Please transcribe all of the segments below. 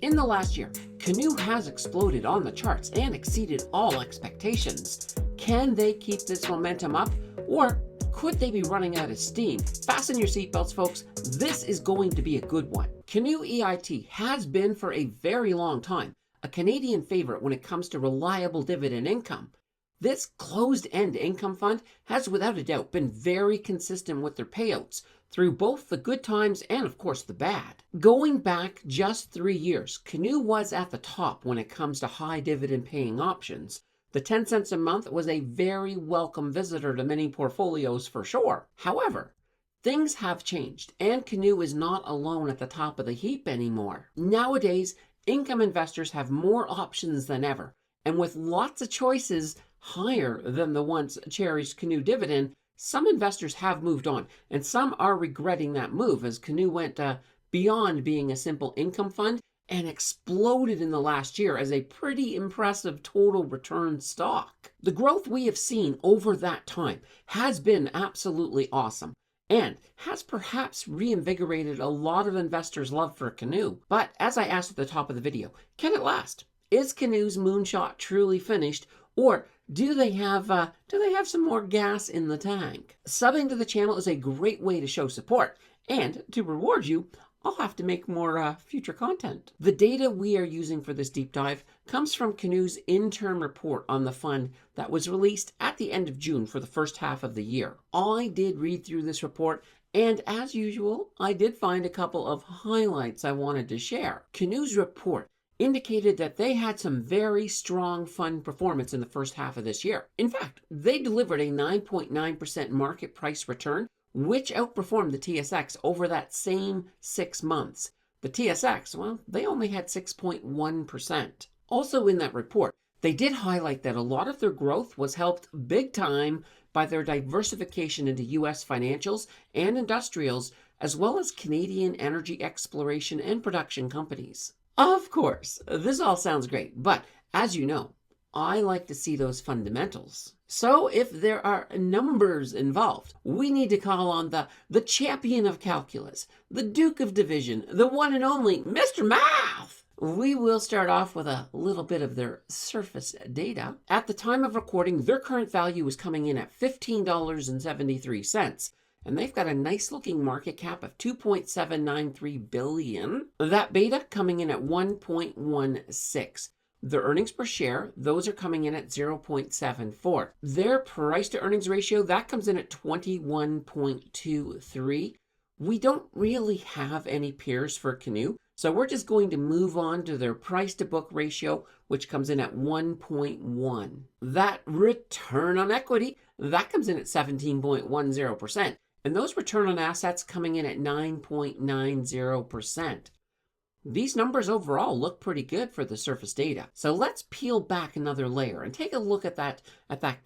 In the last year, Canoe has exploded on the charts and exceeded all expectations. Can they keep this momentum up, or could they be running out of steam? Fasten your seatbelts, folks. This is going to be a good one. Canoe EIT has been for a very long time a Canadian favorite when it comes to reliable dividend income. This closed-end income fund has without a doubt been very consistent with their payouts through both the good times and, of course, the bad. Going back just 3 years, Canoe was at the top when it comes to high dividend paying options. The 10 cents a month was a very welcome visitor to many portfolios for sure. However, things have changed, and Canoe is not alone at the top of the heap anymore. Nowadays, income investors have more options than ever, and with lots of choices higher than the once cherished Canoe dividend, some investors have moved on, and some are regretting that move as Canoe went beyond being a simple income fund and exploded in the last year as a pretty impressive total return stock. The growth we have seen over that time has been absolutely awesome and has perhaps reinvigorated a lot of investors' love for Canoe. But as I asked at the top of the video, can it last? Is Canoe's Moonshot truly finished, or do they have some more gas in the tank? Subbing to the channel is a great way to show support, and to reward you, I'll have to make more future content. The data we are using for this deep dive comes from Canoe's interim report on the fund that was released at the end of June for the first half of the year. I did read through this report, and as usual, I did find a couple of highlights I wanted to share. Canoe's report indicated that they had some very strong fund performance in the first half of this year. In fact, they delivered a 9.9% market price return, which outperformed the TSX over that same 6 months. The TSX, well, they only had 6.1%. Also in that report, they did highlight that a lot of their growth was helped big time by their diversification into U.S. financials and industrials, as well as Canadian energy exploration and production companies. Of course, this all sounds great, but as you know, I like to see those fundamentals. So if there are numbers involved, we need to call on the champion of calculus, the Duke of Division, the one and only Mr. Math. We will start off with a little bit of their surface data. At the time of recording, their current value is coming in at $15.73. And they've got a nice looking market cap of $2.793 billion. That beta coming in at 1.16. Their earnings per share, those are coming in at 0.74. Their price to earnings ratio, that comes in at 21.23. We don't really have any peers for Canoe, so we're just going to move on to their price to book ratio, which comes in at 1.1. That return on equity, that comes in at 17.10%. And those return on assets coming in at 9.90%. These numbers overall look pretty good for the surface data. So let's peel back another layer and take a look at that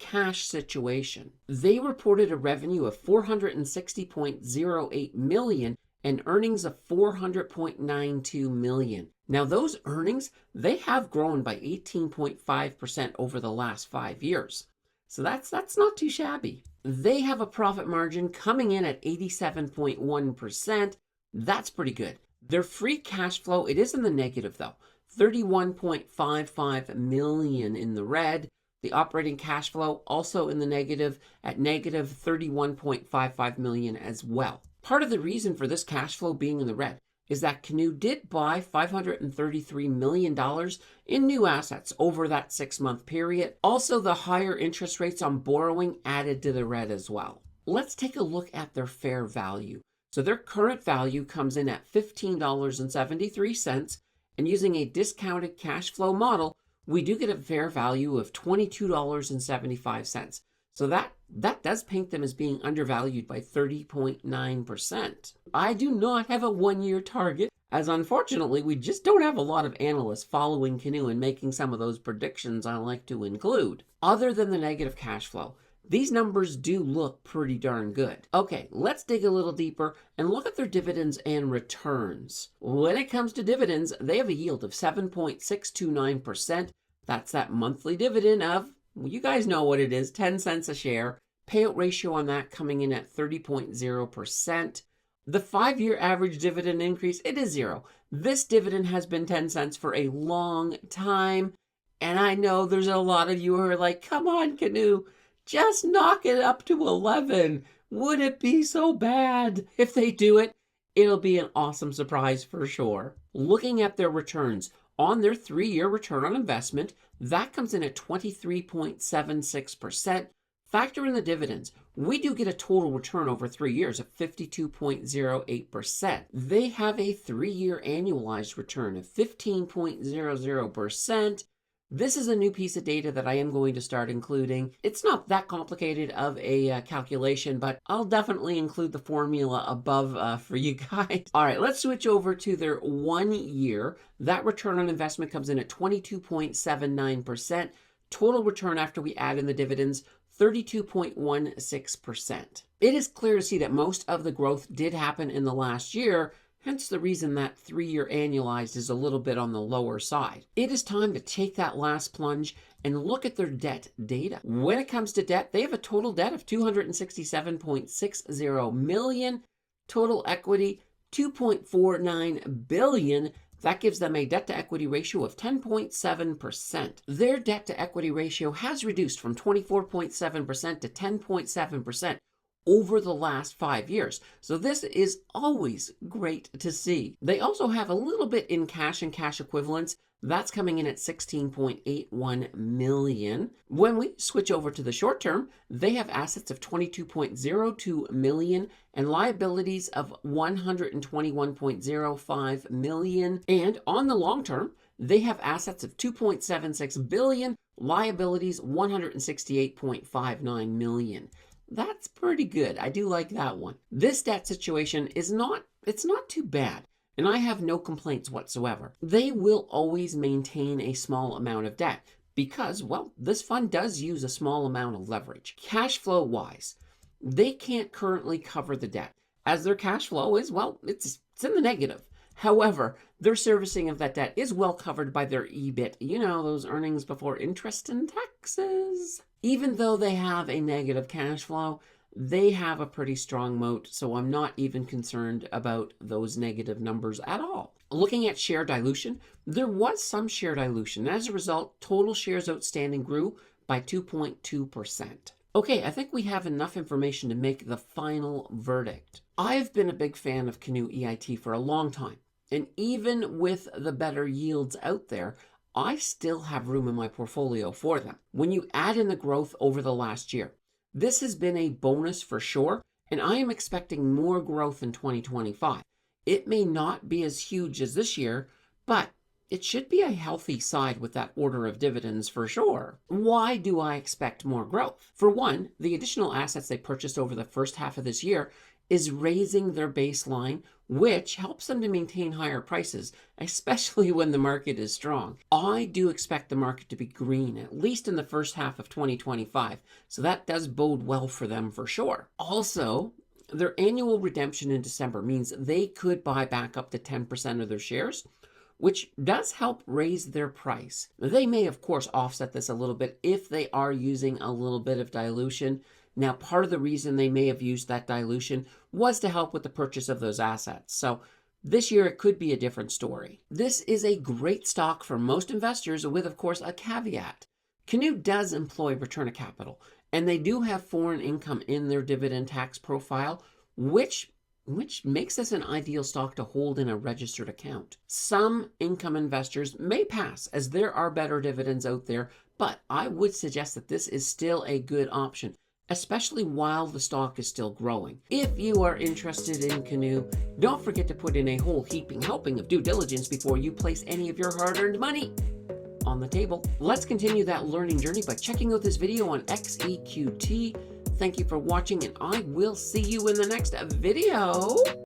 cash situation. They reported a revenue of $460.08 million and earnings of $400.92 million. Now those earnings, they have grown by 18.5% over the last 5 years. So that's not too shabby. They have a profit margin coming in at 87.1%. That's pretty good. Their free cash flow, it is in the negative though. 31.55 million in the red. The operating cash flow also in the negative at negative 31.55 million as well. Part of the reason for this cash flow being in the red is that Canoe did buy $533 million in new assets over that 6-month period. Also, the higher interest rates on borrowing added to the red as well. Let's take a look at their fair value. So their current value comes in at $15.73, and using a discounted cash flow model, we do get a fair value of $22.75. So that does paint them as being undervalued by 30.9%. I do not have a 1-year target, as unfortunately we just don't have a lot of analysts following Canoe and making some of those predictions I like to include. Other than the negative cash flow, these numbers do look pretty darn good. Okay, let's dig a little deeper and look at their dividends and returns. When it comes to dividends, they have a yield of 7.629%. That's that monthly dividend of, well, you guys know what it is, 10 cents a share. Payout ratio on that coming in at 30.0%. The 5-year average dividend increase, it is 0. This dividend has been 10 cents for a long time. And I know there's a lot of you who are like, come on, Canoe, just knock it up to 11. Would it be so bad? If they do it, it'll be an awesome surprise for sure. Looking at their returns, on their 3-year return on investment, that comes in at 23.76%. Factor in the dividends. We do get a total return over 3 years of 52.08%. They have a 3-year annualized return of 15.00%. This is a new piece of data that I am going to start including. It's not that complicated of a calculation, but I'll definitely include the formula above for you guys. All right, let's switch over to their 1 year. That return on investment comes in at 22.79%. Total return after we add in the dividends, 32.16%. It is clear to see that most of the growth did happen in the last year, hence the reason that 3-year annualized is a little bit on the lower side. It is time to take that last plunge and look at their debt data. When it comes to debt, they have a total debt of $267.60 million, total equity $2.49 billion. That gives them a debt-to-equity ratio of 10.7%. Their debt-to-equity ratio has reduced from 24.7% to 10.7% over the last 5 years. So this is always great to see. They also have a little bit in cash and cash equivalents. That's coming in at $16.81 million. When we switch over to the short term, they have assets of $22.02 million and liabilities of $121.05 million. And on the long term, they have assets of $2.76 billion, liabilities $168.59 million. That's pretty good. I do like that one. This debt situation is not too bad, and I have no complaints whatsoever. They will always maintain a small amount of debt because, well, this fund does use a small amount of leverage. Cash flow wise, they can't currently cover the debt as their cash flow is, well, it's in the negative. However, their servicing of that debt is well covered by their EBIT, you know, those earnings before interest and taxes. Even though they have a negative cash flow, they have a pretty strong moat, so I'm not even concerned about those negative numbers at all. Looking at share dilution, there was some share dilution. As a result, total shares outstanding grew by 2.2%. Okay, I think we have enough information to make the final verdict. I've been a big fan of Canoe EIT for a long time, and even with the better yields out there, I still have room in my portfolio for them. When you add in the growth over the last year, this has been a bonus for sure, and I am expecting more growth in 2025. It may not be as huge as this year, but it should be a healthy side with that order of dividends for sure. Why do I expect more growth? For one, the additional assets they purchased over the first half of this year is raising their baseline, which helps them to maintain higher prices, especially when the market is strong. I do expect the market to be green, at least in the first half of 2025, so that does bode well for them for sure. Also, their annual redemption in December means they could buy back up to 10% of their shares, which does help raise their price. They may, of course, offset this a little bit if they are using a little bit of dilution. Now, part of the reason they may have used that dilution was to help with the purchase of those assets. So this year, it could be a different story. This is a great stock for most investors with, of course, a caveat. Canoe does employ return of capital, and they do have foreign income in their dividend tax profile, which makes this an ideal stock to hold in a registered account. Some income investors may pass as there are better dividends out there, but I would suggest that this is still a good option, especially while the stock is still growing. If you are interested in Canoe, don't forget to put in a whole heaping helping of due diligence before you place any of your hard-earned money on the table. Let's continue that learning journey by checking out this video on XEQT. Thank you for watching, and I will see you in the next video.